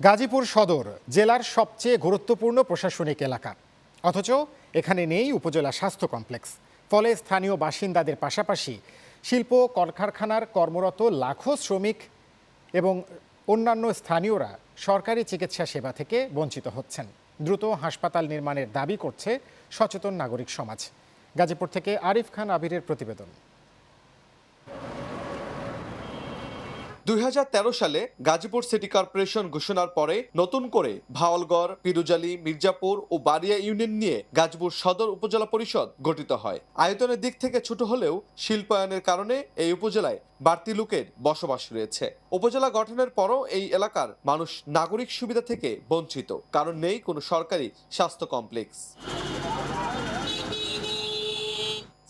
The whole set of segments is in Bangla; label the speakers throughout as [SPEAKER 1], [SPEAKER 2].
[SPEAKER 1] গাজীপুর সদর জেলার সবচেয়ে গুরুত্বপূর্ণ প্রশাসনিক এলাকা, অথচ এখানে নেই উপজেলা স্বাস্থ্য কমপ্লেক্স। ফলে স্থানীয় বাসিন্দাদের পাশাপাশি শিল্প কলকারখানার কর্মরত লাখো শ্রমিক এবং অন্যান্য স্থানীয়রা সরকারি চিকিৎসা সেবা থেকে বঞ্চিত হচ্ছেন। দ্রুত হাসপাতাল নির্মাণের দাবি করছে সচেতন নাগরিক সমাজ। গাজীপুর থেকে আরিফ খান আবিরের প্রতিবেদন।
[SPEAKER 2] 2013 সালে গাজীপুর সিটি কর্পোরেশন ঘোষণার পরে নতুন করে ভাওয়ালগড়, পিরুজালি, মির্জাপুর ও বারিয়া ইউনিয়ন নিয়ে গাজীপুর সদর উপজেলা পরিষদ গঠিত হয়। আয়তনের দিক থেকে ছোট হলেও শিল্পায়নের কারণে এই উপজেলায় বাড়তি লোকের বসবাস রয়েছে। উপজেলা গঠনের পরও এই এলাকার মানুষ নাগরিক সুবিধা থেকে বঞ্চিত, কারণ নেই কোনো সরকারি স্বাস্থ্য কমপ্লেক্স।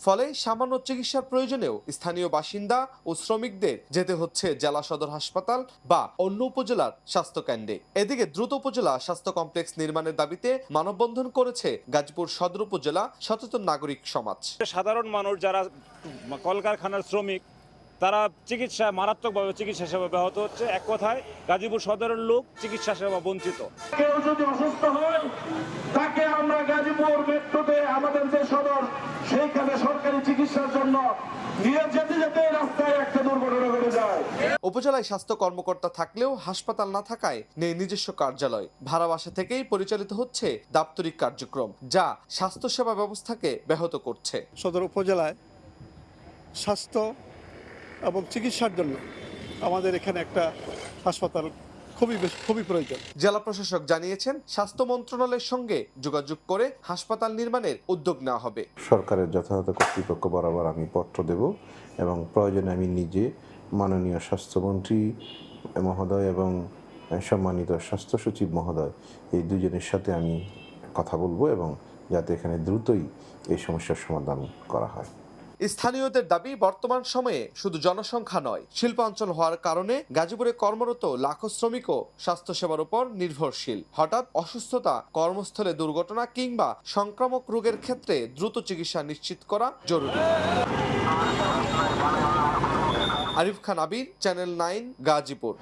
[SPEAKER 2] ফলে সামান্য চিকিৎসার প্রয়োজনেও স্থানীয় বাসিন্দা ও শ্রমিকদের যেতে হচ্ছে জেলা সদর হাসপাতাল বা অন্য উপজেলার স্বাস্থ্য কেন্দ্রে। এদিকে দ্রুত উপজেলা স্বাস্থ্য কমপ্লেক্স নির্মাণের দাবিতে মানববন্ধন করেছে গাজীপুর সদর উপজেলা সচেতন নাগরিক সমাজ।
[SPEAKER 3] সাধারণ মানুষ যারা কলকারখানার শ্রমিক, তারা মারাত্মকভাবে চিকিৎসা সেবা ব্যাহত হচ্ছে। এক কথায় গাজীপুর সদরের লোক চিকিৎসা সেবা বঞ্চিত।
[SPEAKER 4] কেউ যদি অসুস্থ হয় তাকে আমরা গাজীপুর মেট্রোতে আমাদের যে সদর সেইখানে সরকারি চিকিৎসার জন্য নিয়ে যেতে যেতে রাস্তায় একটা দুর্ঘটনা ঘটে যায়।
[SPEAKER 2] উপজেলায় স্বাস্থ্য কর্মকর্তা থাকলেও হাসপাতাল না থাকায় নেই নিজস্ব কার্যালয়। ভাড়া বাসা থেকেই পরিচালিত হচ্ছে দাপ্তরিক কার্যক্রম, যা স্বাস্থ্যসেবা ব্যবস্থাকে ব্যাহত করছে।
[SPEAKER 5] সদর উপজেলায় স্বাস্থ্য এবং চিকিৎসার জন্য আমাদের এখানে একটা হাসপাতাল খুবই প্রয়োজন।
[SPEAKER 2] জেলা প্রশাসক জানিয়েছেন, স্বাস্থ্য মন্ত্রণালয়ের সঙ্গে যোগাযোগ করে হাসপাতাল নির্মাণের উদ্যোগ নেওয়া হবে।
[SPEAKER 6] সরকারের যথাযথ কর্তৃপক্ষ বরাবর আমি পত্র দেব এবং প্রয়োজনে আমি নিজে মাননীয় স্বাস্থ্যমন্ত্রী মহোদয় এবং সম্মানিত স্বাস্থ্য সচিব মহোদয় এই দুজনের সাথে আমি কথা বলবো এবং যাতে এখানে দ্রুতই এই সমস্যার সমাধান করা হয়।
[SPEAKER 2] স্থানীয়দের দাবি, বর্তমান সময়ে শুধু জনসংখ্যা নয়, শিল্পাঞ্চল হওয়ার কারণে গাজীপুরে কর্মরত লাখো শ্রমিকও স্বাস্থ্যসেবার উপর নির্ভরশীল। হঠাৎ অসুস্থতা, কর্মস্থলে দুর্ঘটনা কিংবা সংক্রামক রোগের ক্ষেত্রে দ্রুত চিকিৎসা নিশ্চিত করা জরুরি। আরিফ খান আবির, চ্যানেল 9, গাজীপুর।